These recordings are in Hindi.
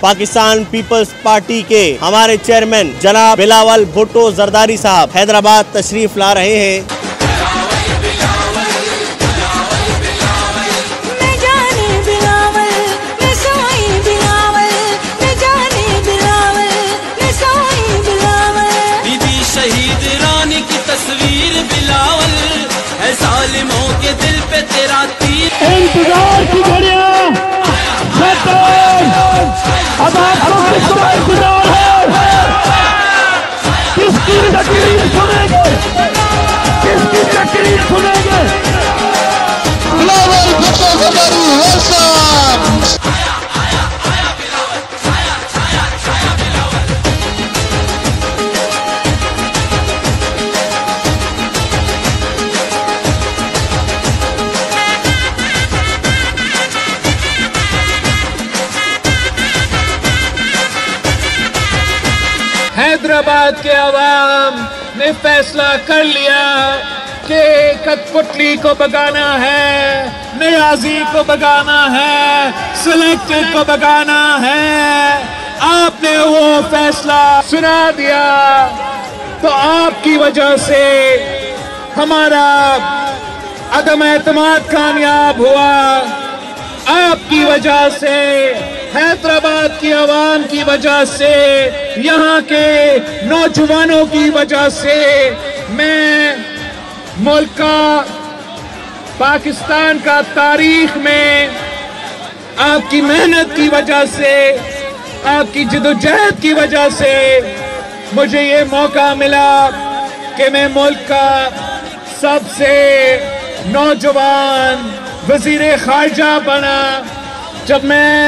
पाकिस्तान पीपल्स पार्टी के हमारे चेयरमैन जनाब बिलावल भुट्टो जरदारी साहब हैदराबाद तशरीफ ला रहे हैं। शहीद रानी की तस्वीर बिलावल है, सालिमों के दिल पे तेरा तीर। इंतजार की घड़ियां अब आपको किसका इंतजार है? किसकी तकरीर सुनेंगे? किसकी तकरीर सुनेंगे? बिलावल भुट्टो जरदारी वेलकम। हैदराबाद के अवाम ने फैसला कर लिया कि कठपुतली को भगाना है, नियाजी को भगाना है, सिलेक्टेड को भगाना है। आपने वो फैसला सुना दिया, तो आपकी वजह से हमारा अदम एतमाद कामयाब हुआ। आपकी वजह से, हैदराबाद की आवाम की वजह से, यहाँ के नौजवानों की वजह से मैं मुल्क का, पाकिस्तान का तारीख में आपकी मेहनत की वजह से, आपकी जिद्दोजहद की वजह से मुझे ये मौका मिला कि मैं मुल्क का सबसे नौजवान वजीर खारजा बना। जब मैं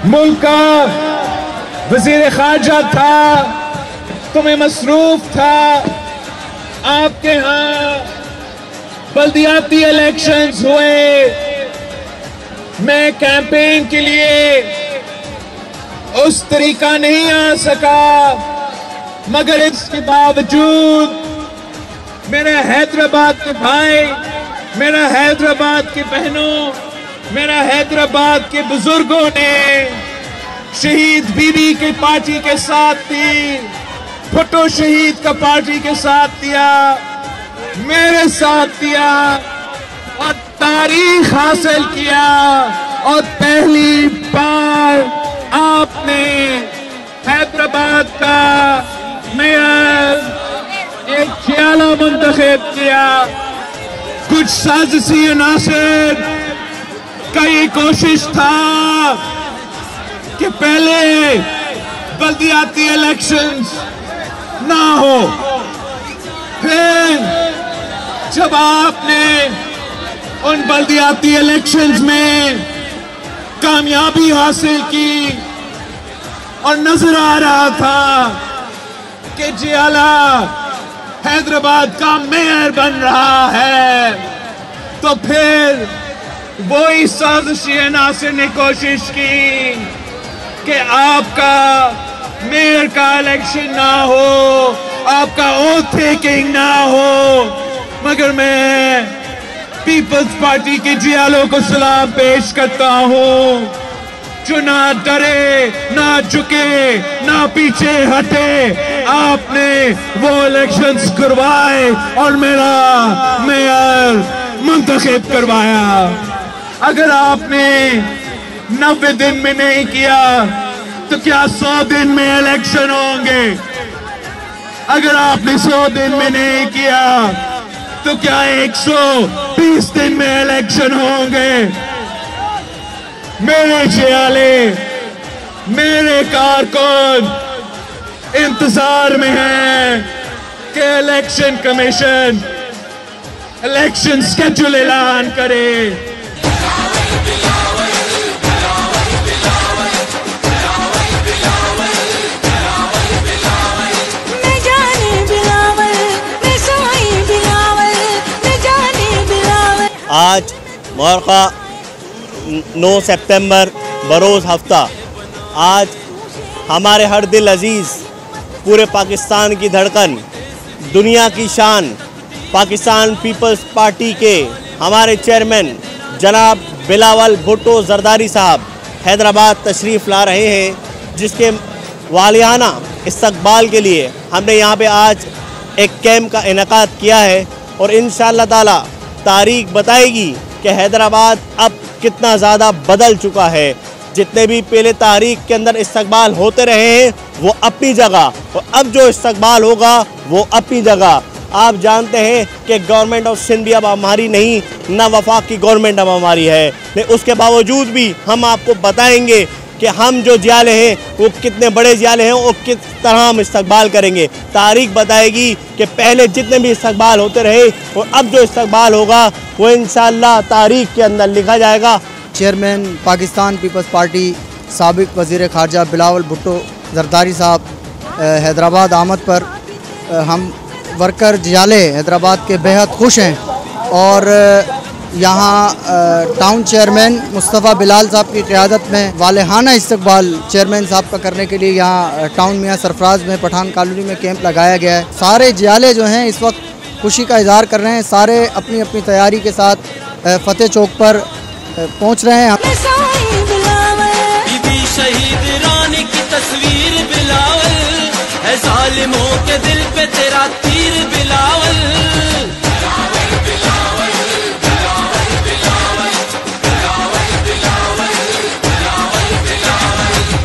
मुल्क का वजीर खारजा था तो मैं मसरूफ था। आपके यहाँ बल्दियाती इलेक्शंस हुए, मैं कैंपेन के लिए उस तरीका नहीं आ सका, मगर इसके बावजूद मेरे हैदराबाद के भाई, मेरा हैदराबाद की बहनों, मेरा हैदराबाद के बुजुर्गों ने शहीद बीबी के पार्टी के साथ थी, भुट्टो शहीद का पार्टी के साथ दिया, मेरे साथ दिया और तारीख हासिल किया। और पहली बार आपने हैदराबाद का मेयर एक जियाला मुंतखब किया। कुछ साजिशी अनासर का ये कोशिश था कि पहले बल्दियाती इलेक्शंस ना हो, फिर जब आपने उन बल्दियाती इलेक्शंस में कामयाबी हासिल की और नजर आ रहा था कि जियाला हैदराबाद का मेयर बन रहा है, तो फिर वही साजिशी अनासर ने कोशिश की कि आपका मेयर का इलेक्शन ना हो, आपका ओथ टेकिंग ना हो। मगर मैं पीपल्स पार्टी के जियालों को सलाम पेश करता हूँ, जो ना डरे, ना झुके, ना पीछे हटे। आपने वो इलेक्शंस करवाए और मेरा मेयर मुंतखब करवाया। अगर आपने 90 दिन में नहीं किया तो क्या 100 दिन में इलेक्शन होंगे? अगर आपने 100 दिन में नहीं किया तो क्या 120 दिन में इलेक्शन होंगे? मेरे जियाले, मेरे कारकुन इंतजार में हैं कि इलेक्शन कमीशन इलेक्शन स्केड्यूल ऐलान करे। आज मौका 9 सितंबर बरोज़ हफ्ता, आज हमारे हर दिल अजीज़, पूरे पाकिस्तान की धड़कन, दुनिया की शान, पाकिस्तान पीपल्स पार्टी के हमारे चेयरमैन जनाब बिलावल भुट्टो जरदारी साहब हैदराबाद तशरीफ़ ला रहे हैं, जिसके वालियाना इस्तकबाल के लिए हमने यहाँ पे आज एक कैंप का इनेकाद किया है और इंशाअल्लाह ताला तारीख बताएगी कि हैदराबाद अब कितना ज़्यादा बदल चुका है। जितने भी पहले तारीख के अंदर इस्तकबाल होते रहे हैं वो अपनी जगह, और अब जो इस्तकबाल होगा वो अपनी जगह। आप जानते हैं कि गवर्नमेंट ऑफ सिंध भी अब हमारी नहीं, ना वफाक की गवर्नमेंट अब हमारी है, लेकिन उसके बावजूद भी हम आपको बताएंगे कि हम जो जियाले हैं वो कितने बड़े जियाले हैं और किस तरह हम इस्तकबाल करेंगे। तारीख बताएगी कि पहले जितने भी इस्तकबाल होते रहे और अब जो इस्तकबाल होगा वो इंशाअल्लाह तारीख के अंदर लिखा जाएगा। चेयरमैन पाकिस्तान पीपल्स पार्टी साबिक वज़ीर ख़ारजा बिलावल भुट्टो जरदारी साहब हैदराबाद आमद पर हम वर्कर जियाले हैदराबाद के बेहद खुश हैं और यहाँ टाउन चेयरमैन मुस्तफ़ा बिलाल साहब की क़यादत में वालेहाना इस्तकबाल चेयरमैन साहब का करने के लिए यहाँ टाउन मियाँ सरफराज में पठान कॉलोनी में कैंप लगाया गया है। सारे जियाले जो हैं इस वक्त खुशी का इजहार कर रहे हैं, सारे अपनी अपनी तैयारी के साथ फतेह चौक पर पहुँच रहे हैं। बीबी शहीद रानी की तस्वीर बिलावल है, ज़ालिमों के दिल पे तेरा